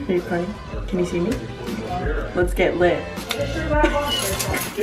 Are you crying? Can you see me? Let's get lit.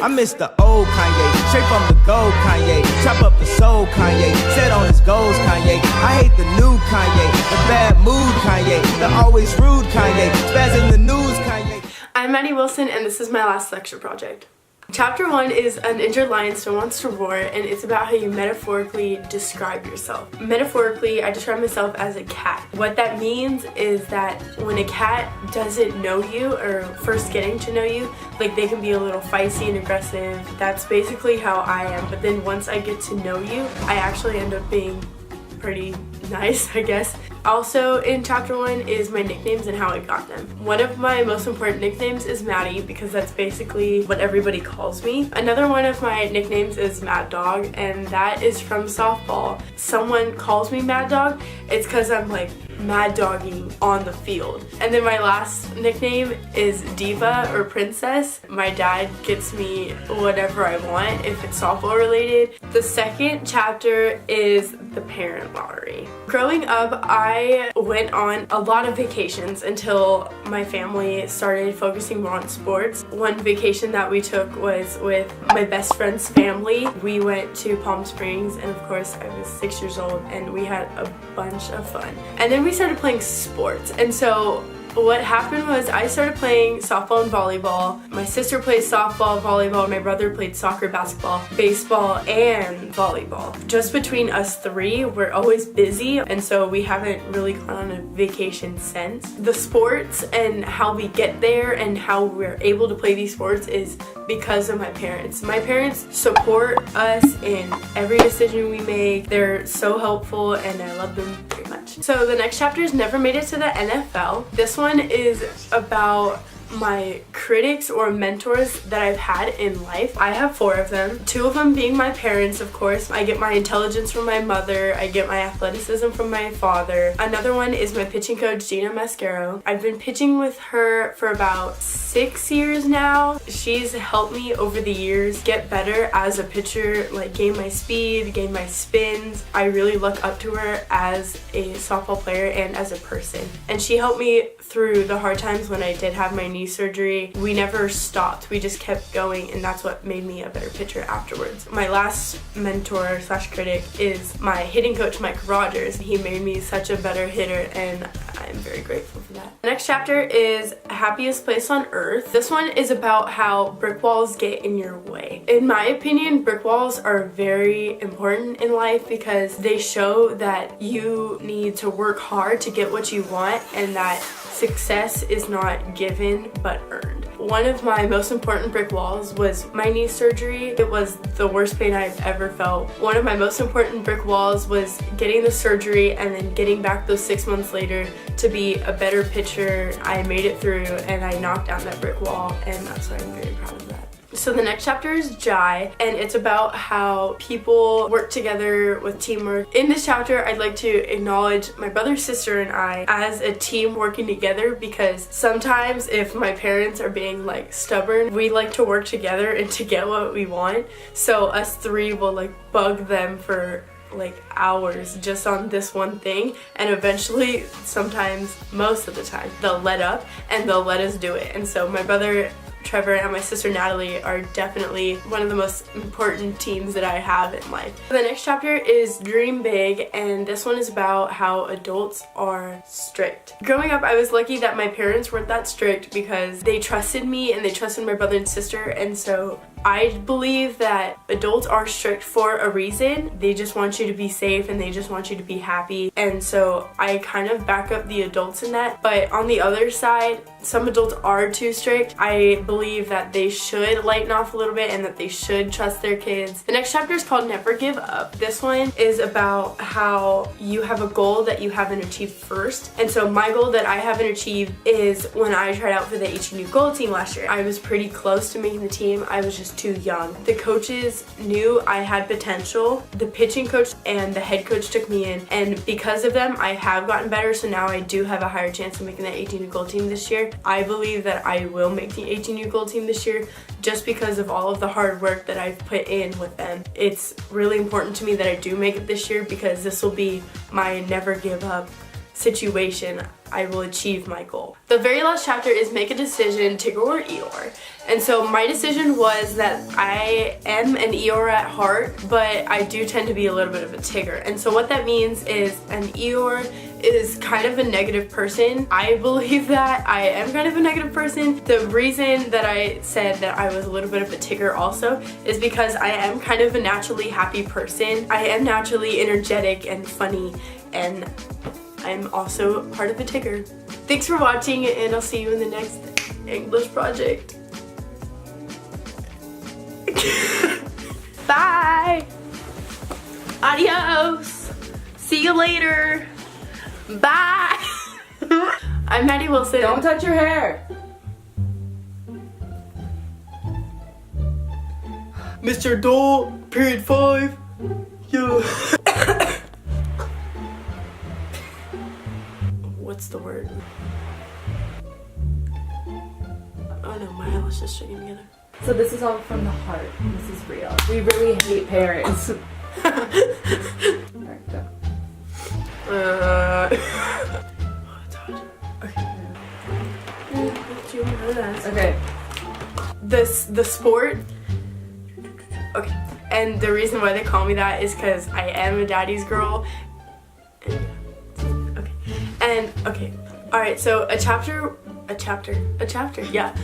I miss the old Kanye, straight from the gold Kanye. Chop up the soul Kanye, set on his goals Kanye. I hate the new Kanye, the bad mood Kanye, the always rude Kanye, spaz in the news Kanye. I'm Maddy Wilson and this is my last lecture project. Chapter 1 is An Injured Lion Still Wants to Roar, and it's about how you metaphorically describe yourself. Metaphorically, I describe myself as a cat. What that means is that when a cat doesn't know you or first getting to know you, like they can be a little feisty and aggressive. That's basically how I am, but then once I get to know you, I actually end up being pretty nice, I guess. Also in chapter 1 is my nicknames and how I got them. One of my most important nicknames is Maddy because that's basically what everybody calls me. Another one of my nicknames is Mad Dog, and that is from softball. Someone calls me Mad Dog, it's because I'm like mad dogging on the field. And then my last nickname is Diva or Princess. My dad gets me whatever I want if it's softball related. The second chapter is the parent lottery. Growing up, I went on a lot of vacations until my family started focusing more on sports. One vacation that we took was with my best friend's family. We went to Palm Springs, and of course I was 6 years old, and we had a bunch of fun. And then we started playing sports, and so what happened was I started playing softball and volleyball. My sister plays softball, volleyball, my brother played soccer, basketball, baseball, and volleyball. Just between us three, we're always busy, and so we haven't really gone on a vacation since. The sports and how we get there and how we're able to play these sports is because of my parents. My parents support us in every decision we make. They're so helpful and I love them very much. So the next chapter is Never Made It to the NFL. This one is about my critics or mentors that I've had in life. I have 4 of them. 2 of them being my parents, of course. I get my intelligence from my mother. I get my athleticism from my father. Another one is my pitching coach, Gina Mascaro. I've been pitching with her for about 6 years now. She's helped me over the years get better as a pitcher, like gain my speed, gain my spins. I really look up to her as a softball player and as a person. And she helped me through the hard times when I did have my knee surgery. We never stopped. We just kept going, and that's what made me a better pitcher afterwards. My last mentor slash critic is my hitting coach, Mike Rogers. He made me such a better hitter, and I'm very grateful for that. The next chapter is Happiest Place on Earth. This one is about how brick walls get in your way. In my opinion, brick walls are very important in life because they show that you need to work hard to get what you want and that success is not given but earned. One of my most important brick walls was my knee surgery. It was the worst pain I've ever felt. One of my most important brick walls was getting the surgery and then getting back those 6 months later to be a better pitcher. I made it through and I knocked down that brick wall, and that's why I'm very proud of that. So the next chapter is Jai, and it's about how people work together with teamwork. In this chapter, I'd like to acknowledge my brother, sister, and I as a team working together, because sometimes if my parents are being like stubborn, we like to work together and to get what we want. So us 3 will like bug them for like hours just on this one thing, and eventually, sometimes, most of the time, they'll let up and they'll let us do it. And so my brother Trevor and my sister Natalie are definitely one of the most important teams that I have in life. The next chapter is Dream Big, and this one is about how adults are strict. Growing up, I was lucky that my parents weren't that strict because they trusted me and they trusted my brother and sister, and so I believe that adults are strict for a reason. They just want you to be safe and they just want you to be happy, and so I kind of back up the adults in that. But on the other side, some adults are too strict. I believe that they should lighten off a little bit and that they should trust their kids. The next chapter is called Never Give Up. This one is about how you have a goal that you haven't achieved first. And so my goal that I haven't achieved is when I tried out for the HNU goal team last year. I was pretty close to making the team. I was just too young. The coaches knew I had potential. The pitching coach and the head coach took me in, and because of them, I have gotten better, so now I do have a higher chance of making the 18U goal team this year. I believe that I will make the 18U goal team this year just because of all of the hard work that I've put in with them. It's really important to me that I do make it this year because this will be my never give up situation. I will achieve my goal. The very last chapter is make a decision, Tigger or Eeyore. And so my decision was that I am an Eeyore at heart, but I do tend to be a little bit of a Tigger. And so what that means is an Eeyore is kind of a negative person. I believe that I am kind of a negative person. The reason that I said that I was a little bit of a Tigger also is because I am kind of a naturally happy person. I am naturally energetic and funny, and I'm also part of a Tigger. Thanks for watching, and I'll see you in the next English project. Bye! Adios! See you later! Bye! I'm Maddie Wilson. Don't touch your hair. Mr. Dole, period 5. Yeah. What's the word? Oh no, my eyelash is sticking together. So this is all from the heart. This is real. We really hate parents. Alright, go. It's hard. Okay. Okay. The sport. Okay. And the reason why they call me that is because I am a daddy's girl. Okay. And okay. Alright, so a chapter, yeah.